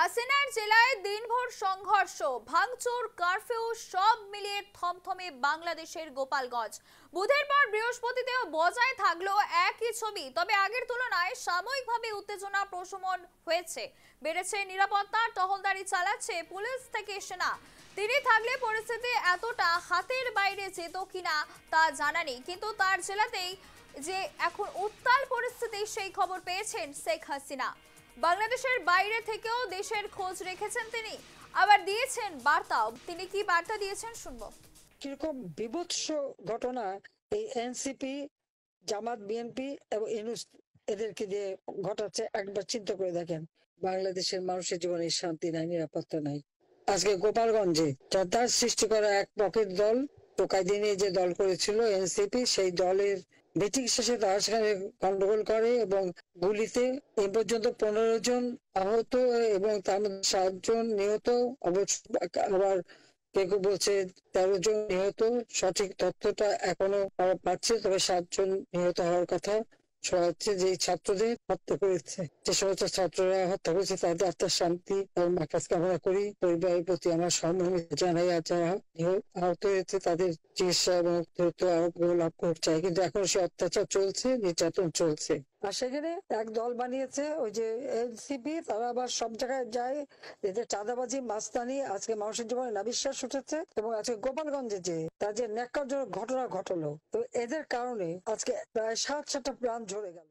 হাসিনার জেলায় দিনভর সংঘর্ষ, ভাঙচুর, কারফিউ সব মিলিয়ে থমথমে বাংলাদেশের গোপালগঞ্জ। বুধের পর বৃহস্পতিতেও বজায় থাকলো একই ছবি, তবে আগের তুলনায় সাময়িকভাবে উত্তেজনা প্রশমন হয়েছে। বেড়েছে নিরাপত্তা, টহলদারি চালাচ্ছে পুলিশ থেকে সেনা। তিনি থাকলে পরিস্থিতি এতটা হাতের বাইরে যেত কিনা তা জানা নেই, কিন্তু তার জেলাতেই যে এখন উত্তাল পরিস্থিতি সেই খবর পেয়েছেন শেখ হাসিনা। বাংলাদেশের বাইরে থেকেও দেশের খোঁজ রেখেছেন তিনি, আবার দিয়েছেন বার্তাও। তিনি কি বার্তা দিয়েছেন শুনবো। কিরকম বিভৎস ঘটনা এই এনসিপি, জামাত, বিএনপি এবং ইউনূস এদেরকে দিয়ে ঘটাচ্ছে একবার চিন্তা করে দেখেন। বাংলাদেশের মানুষের জীবনে শান্তি নাই, নিরাপত্তা নাই। আজকে গোপালগঞ্জে তার সৃষ্টি করা এক পকেট দল, টোকাই দিনে যে দল করেছিল এনসিপি, সেই দলের মিটিং শেষে তারা সেখানে গন্ডগোল করে এবং গুলিতে এ পর্যন্ত 15 জন আহত এবং তার মধ্যে 7 জন নিহত। আবার কেউ কেউ বলছে 13 জন নিহত। সঠিক তথ্যটা এখনো পাচ্ছে, তবে 7 জন নিহত হওয়ার কথা শোনা যাচ্ছে। যে ছাত্রদের হত্যা করেছে, যে সমস্ত ছাত্ররা হত্যা করেছে, তাদের আত্মার শান্তি এবং মাকাজ কামনা করি। পরিবারের প্রতি আমার সহমর্মিতা জানাই। আর যারা আহত হয়েছে তাদের চিকিৎসা এবং দ্রুত আরোগ্য লাভ করতে চাই, কিন্তু এখন সে অত্যাচার চলছে, নির্যাতন চলছে। আর সেখানে এক দল বানিয়েছে ওই যে এনসিপি, তারা আবার সব জায়গায় যায়। এদের চাঁদাবাজি, মাস্তানি আজকে মানুষের জীবনে নাবিশ্বাস উঠেছে। এবং আজকে গোপালগঞ্জে যে তার যে ন্যাক্কারজনক ঘটনা ঘটলো, তো এদের কারণে আজকে প্রায় 7-7টা প্রাণ ঝরে গেল।